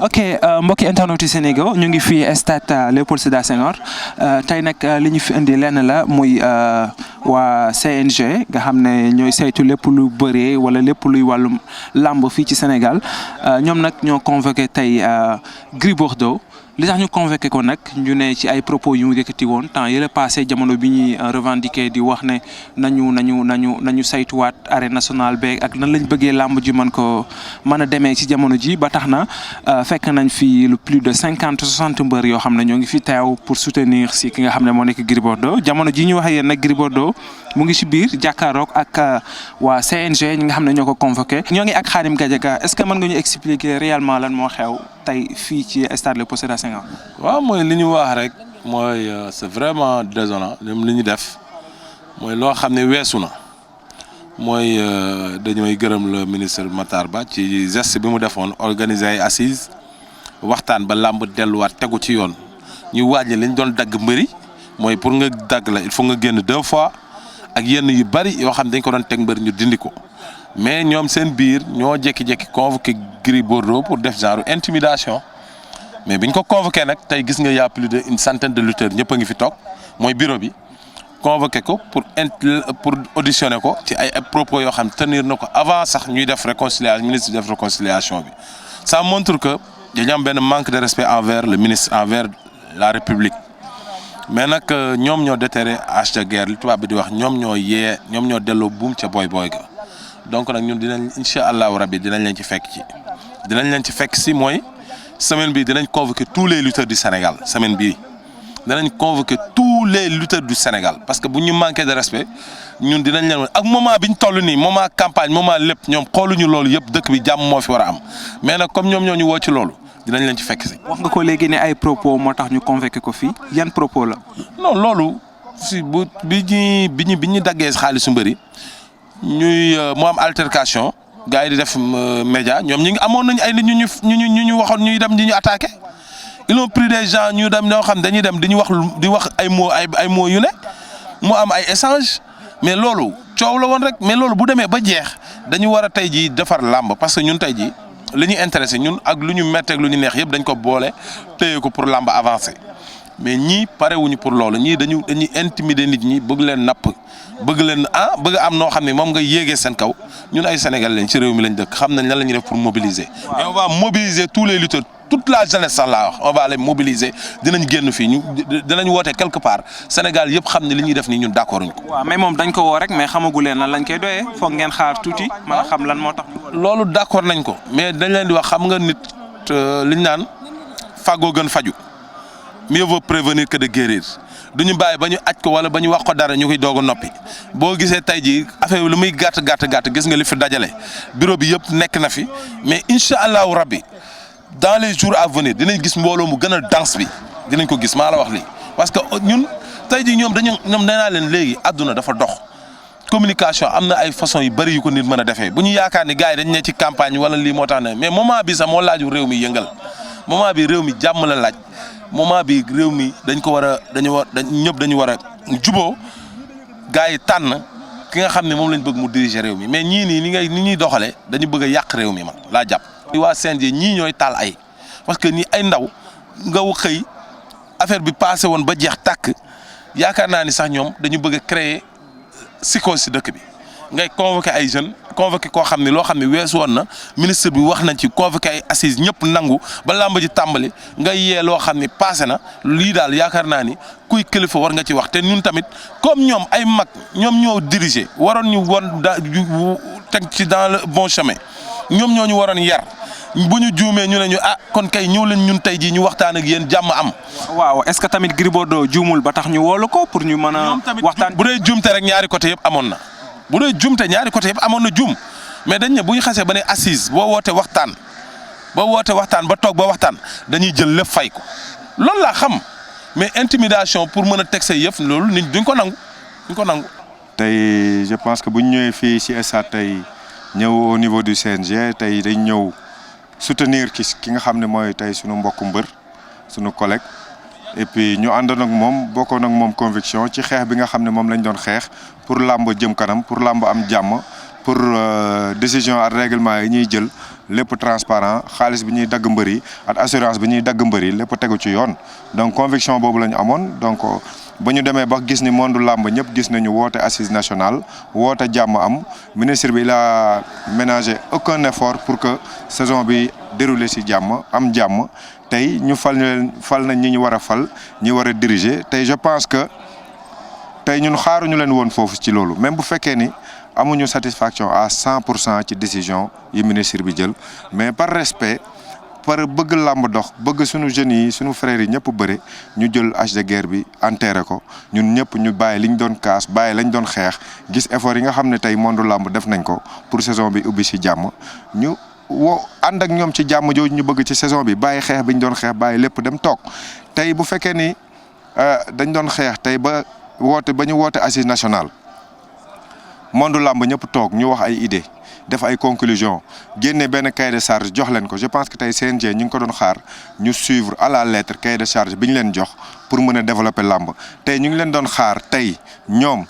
ok mbokki internet yi Sénégal ñu ngi fii stade Léopold Sédar Senghor tey nag li ñu fi indi lenn la muy waa CNG nga xam ne ñooy saytu lépp lu bëree wala lépp luy wàllum làmb fii ci Sénégal ñoom nag ñoo convoqué tey Gris Bordeaux li tax ñu convoqué ko nag ñu ne ci ay propos yu mu yëkkati woon temps yële passé jamono bi ñuy revendiquer di wax ne nañu saytuwaat arène nationale beeg ak nan lañ bëggee làmb ji mën a demee ci jamono ji ba tax na fekk nañ fi lu plus de 50-60 mbër yoo xam ne ñoo ngi fi teew pour soutenir si ki nga xam ne moo nekk Gris Bordeaux jamono ji ñu wax yéen nag Gris Bordeaux mu ngi ci biir jàkkaaroog ak waa CNG ñi nga xam ne ñoo ko convoqué. ñoo ngi ak Khadim Gadiaga est-ce que mën nga ñu expliquer réellement lan moo xew tey fii ci stade Léopold Sédar Senghor. waaw mooy li ñu wax rek mooy c'est vraiment désolant ñoom li ñu def mooy loo xam ne weesu na mooy dañooy gërëm le ministre Matar Ba ci geste bi mu defoon organiser ay assises waxtaan ba làmb delluwaat tegu ci yoon ñu wàññi li ñu doon dagg mbëri mooy pour nga dagg la il faut nga génn 2 fois ak yenn yu bari yoo xam ne dañ ko doon teg mbër ñu dindi ko mais ñoom seen biir ñoo jékki-jékki convoqué Gris Bordeaux pour def genre intimidation mais biñ ko convoqué nag tey gis nga y a plus de une centaine de lutteurs ñëpp a ngi fi toog mooy bureau bi convoqué ko pour auditionner ko ci ay propos yoo xam tenir na ko avant sax ñuy def réconciliation ministre def réconciliation bi ça montre que dañu am benn manque de respect envers le ministre envers la République mais nag ñoom ñoo déterré hache de guerre li tubaab bi di wax ñoom ñoo delloo buum ca boy ga donc nag ñun dinañ incha allahu rabbi dinañ leen ci fekk si mooy semaine bii dinañ convoquer tous les lutteurs du Sénégal semaine bii dinañ convoquer tous les lutteurs du Sénégal parce que bu ñu manqué de respect ñun dinañ leen ak moment bi ñu toll nii moment campagne moment lépp ñoom xooluñu loolu yëpp dëkk bi jàmm moo fi war a am mais nag comme ñoom ñoo ñu woo ci loolu dinañ leen ci fekk si. wax nga ko léegi ne ay propos moo tax ñu convoqué ko fii yan propos la. non loolu si bi ñu daggee xaalisu mbëri ñuy mu am altercation gars yi di def média ñoom ñi ngi amoon nañu ay nit ñu waxoon ñuy dem di ñu attaqué ils ont pris des gens ñu dem ñoo xam dañuy dem di wax ay mots yu ne mu am ay échange mais loolu coow la woon rek mais loolu bu demee ba jeex dañu war a tey jii defar làmb parce que ñun tey jii li ñu intéressé ñun ak lu ñu métteeg lu ñu neex yëpp dañ ko boole téye ko pour làmb avancer mais ñii parewuñu pour loolu ñii dañuy intimider nit ñi bëgg leen napp bëgg am noo xam ne moom nga yéegee seen kaw ñun ay Sénégal lañ ci réew mi lañ dëkk xam nañ lan la ñuy def pour mobiliser. et on va mobiliser tous les lutteurs toute la jeunesse sax laa wax on va les mobiliser dinañ génn fii dinañ woote quelque part Sénégal yëpp xam ne li ñuy def nii ñun d'accord ñu ko. waaw mais moom dañ ko woo rek mais xamagu leen lan lañ koy doyee foog ngeen xaar tuuti mën a xam lan moo tax. loolu d'accord nañ ko mais dañ leen di wax xam nga nit liñ naan fàggoo gën faju mieux vaut prévenir que de guérir duñu bàyyi ba ñu aj ko wala ba ñu wax ko dara ñu koy doog a noppi boo gisee tey jii affaire bi lu muy gàtt gis nga li fi dajale bureau bi yëpp nekk na fi mais incha allahu rabbi dans les jours à venir dinañ gis mbooloo mu gën a dense bi dinañ ko gis maa la wax lii. parce que ñun tey jii ñoom nee naa leen léegi àdduna dafa dox communication am na ay façon yu bëri yu ko nit mën a defee bu ñu yaakaar ni gars yi dañ ne ci campagne wala lii moo tax ne mais moment bi sax moo laaju réew mi yëngal moment bi réew mi jàmm la laaj. moment bi réew mi ñëpp dañu war a juboo gars yi tànn ki nga xam ne moom lañ bëgg mu diriger réew mi mais ñii nii ni ñuy doxalee dañu bëgg a yàq réew mi man laa jàpp. waa CNG ñii ñooy taal ay parce que ñi ay ndaw nga xëy affaire bi passé woon ba jeex tàkk yaakaar naa ni sax ñoom dañu bëgg a créer psychose si dëkk bi ngay convoqué ay jeunes convoqué koo xam ne loo xam ne weesu woon na ministre bi wax nañ ci convoqué ay assises ñëpp nangu ba làmb ji tàmbali nga yee loo xam ne passé na lii daal yaakaar naa ni kuy kilifa war nga ci wax te ñun tamit comme ñoom ay mag ñoom ñoo diriger waroon ñu won teg ci dans le bon chemin ñoom ñoo ñu waroon yar bu ñu juumee ñu ne ñu kon kay ñëw leen ñun tey jii ñu waxtaan ak yéen jàmm am. waaw est-ce que tamit Gris Bordeaux juumul ba tax ñu woolu ko pour ñu mën a. waxtaan bu dee juumte rek ñaari côté yëpp amoon na. bu dee jumte ñaari côté yëpp amoon na jum mais dañ ne bu ñu xasee ba ne assise boo woote waxtaan ba toog ba waxtaan dañuy jël lépp fay ko loolu laa xam mais intimidation pour mën a teg say yëf loolu nit duñ ko nangu. tey je pense que bu ñu ñëwee fii ci stade tey ñëw au niveau du CNG tey dañ ñëw soutenir ki nga xam ne mooy tey sunu mbokku mbër sunu collègue et puis ñu àndoon ak moom bokkoon ak moom conviction ci xeex bi nga xam ne moom lañ doon xeex pour làmb jëm kanam pour làmb am jàmm pour décision ak règlement yi ñuy jël lépp transparent xaalis bi ñuy dagg mbër yi ak assurance bi ñuy dagg mbër yi lépp tegu ci yoon donc conviction boobu la ñu amoon donc ba ñu demee ba gis ni monde làmb ñëpp gis nañu woote assise nationale woote jàmm am ministre bi il a ménagé aucun effort pour que saison bi déroulé ci jàmm am jàmm tey ñu fal nañ ñi ñu war a fal ñi war a diriger tey je pense que tey ñun xaaruñu leen woon foofu ci loolu même bu fekkee ni amuñu satisfaction à 100% ci décision yi ministre bi jël mais par respect par bëgg làmb dox bëgg suñu jeunes yi suñu frères yi ñëpp bëri ñu jël hache de guerre bi enterré ko ñun ñëpp ñu bàyyi liñ doon kaas bàyyi lañ doon xeex gis effort yi nga xam ne tey monde làmb def nañ ko pour saison bi ubbi ci jàmm ñu ànd ak ñoom ci jàmm jooju ñu bëgg ci saison bi bàyyi xeex bi ñu doon xeex bàyyi lépp dem toog tey bu fekkee ni dañ doon xeex tey ba ñu woote assise nationale monde làmb ñëpp toog ñu wax ay idée def ay conclusion génne benn cahier de charge jox leen ko je pense que tey CNG ñu ngi ko doon xaar ñu suivre à la lettre cahier de charge bi ñu leen jox pour mën a développer làmb tey ñu ngi leen doon xaar tey ñoom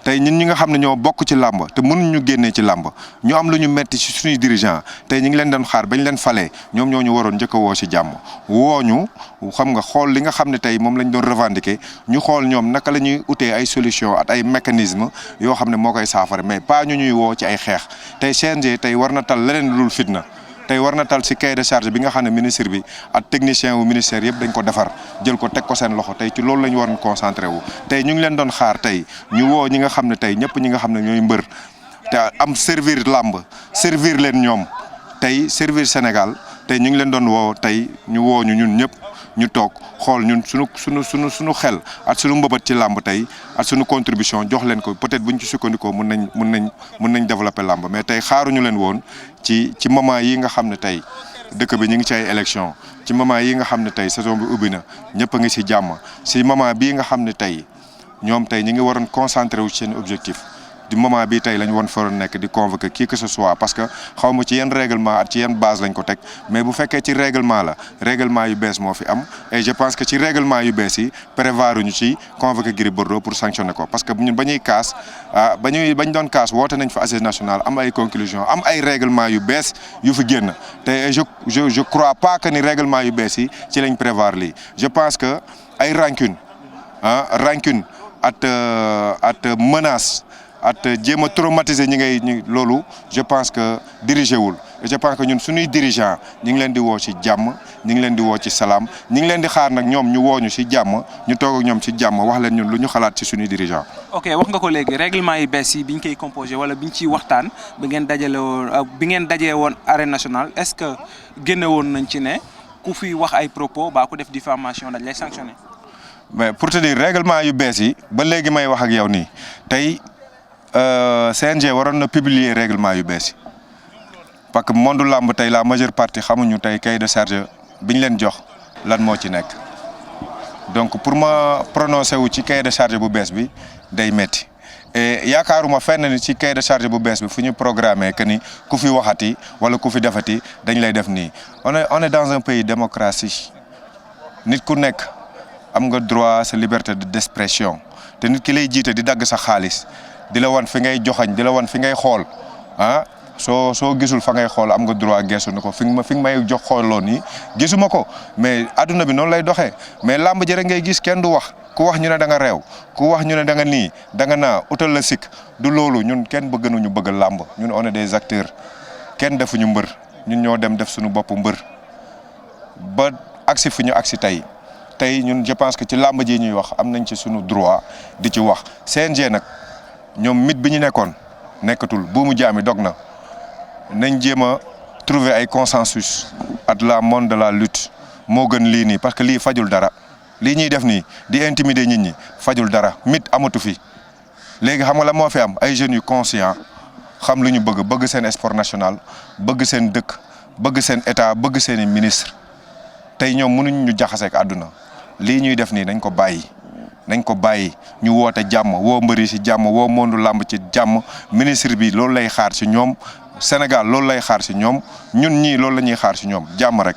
tey ñun ñi nga xam ne ñoo bokk ci làmb te mënuñu génnee ci làmb ñu am lu ñu metti ci suñuy dirigeant tey ñu ngi leen doon xaar bañ leen falee ñoom ñoo ñu waroon njëkk a woo ci jàmm woo ñu xam nga xool li nga xam ne tey moom lañ doon revendiquer ñu xool ñoom naka la ñuy utee ay solution ak ay mécanisme yoo xam ne moo koy saafara mais pas ñu ñuy woo ci ay xeex tey CNG tey war na tal leneen lu dul fitna tey war na tal ci cahier de charge bi nga xam ne ministre bi ak technicien wu ministère yëpp dañ ko defar jël ko teg ko seen loxo tey ci loolu la ñu war a concentré wu tey ñu ngi leen doon xaar tey ñu woo ñi nga xam ne tey ñëpp ñi nga xam ne ñooy mbër te am servir làmb servir leen ñoom tey servir Sénégal tey ñu ngi leen doon woo tey ñu woo ñu ñun ñëpp ñu toog xool ñun suñu xel ak suñu mbëbët ci làmb tey ak suñu contribution jox leen ko peut-être buñ ci sukkandikoo mën nañ développer làmb mais tey xaaruñu leen woon ci moment yi nga xam ne tey dëkk bi ñu ngi ci ay élection ci moment yi nga xam ne tey saison bi ubbi na ñëpp a ngi ci jàmm ci moment bii nga xam ne tey ñoom tey ñu ngi waroon concentré wu ci seen objectif du moment bi tey lañ woon faroon nekk di convoquer qui que ce soit parce que xaw ma ci yenn règlement ak ci yenn base lañ ko teg mais bu fekkee ci règlement la règlement yu bees moo fi am et je pense que ci règlement yu bees yi prévoir ñu ci convoquer Gris Bordeaux pour sanctionner ko parce que ñun bañ doon kaas woote nañ fa assise nationale am ay conclusion am ay règlement yu bees yu fi génn te je crois pas que ni règlement yu bees yi ci lañ prévoir lii je pense que ay rancune at menace at jéem a traumatiser ñi loolu je pense que dirigé wul et je pense que ñun suñuy dirigeant ñi ngi leen di woo ci jàmm ñi ngi leen di woo ci salaam ñi ngi leen di xaar nag ñoom ñu woo ñu ci jàmm ñu toog ak ñoom ci jàmm wax leen ñun lu ñu xalaat ci suñuy dirigeant ok wax nga ko léegi règlement yi bees yi bi ñu koy composé wala bi ñu ciy waxtaan bi ngeen dajee woon arène nationale est-ce que génne woon nañ ci ne ku fi wax ay propos baa ko def diffamation dañ lay sanctionner. mais pour te dire règlement yu bees yi ba léegi may wax ak yow nii tey CNG waroon na publier règlement yu bees yi parce que monde làmb tey la majeure partie xamuñu tey cahier de charge bi ñu leen jox lan moo ci nekk donc pour ma prononcer wu ci cahier de charge bu bees bi day metti et yaakaaruma fenn ni ci cahier de charge bu bees bi fu ñu programmé que ni ku fi waxati wala ku fi defati dañ lay def nii on est dans un pays démocratie nit ku nekk am nga droit sa liberté d'expression te nit ki lay jiite di dagg sa xaalis di la wan fi ngay joxañ di la wan fi ngay xool soo gisul fa ngay xool am nga droit geesu ni ko fi nga may jox xooloo nii gisuma ko mais adduna bi noonu lay doxee mais làmb jërë ngay gis kenn du wax ku wax ñu ne da nga réew ku wax ñu ne da nga nii da nga naa utal la sikk du loolu ñun kenn bëgguñu bëgg làmb ñun on est des acteurs kenn defuñu mbër ñun ñoo dem def suñu bopp mbër ba agsi fi ñu agsi tey ñun je pense que ci làmb ji ñuy wax am nañ ci suñu droit di ci wax CNG nag ñoom mit bi ñu nekkoon nekkatul buumu jaami dog na nañ jéem a trouver ay consensus ak la monde de la lutte moo gën lii nii parce que lii fajul dara lii ñuy def nii di intimider nit ñi fajul dara mit amatu fi léegi xam nga la moo fi am ay jeunes yu conscient xam lu ñu bëgg seen sport national bëgg seen dëkk bëgg seen état bëgg seen i ministre tey ñoom mënuñ ñu jaxaseek àdduna lii ñuy def nii nañ ko bàyyi ñu woote jàmm woo mbëri ci jàmm woo mondu làmb ci jàmm ministre bi loolu lay xaar ci ñoom Sénégal loolu lay xaar ci ñoom ñun ñii loolu la ñuy xaar ci ñoom jàmm rek.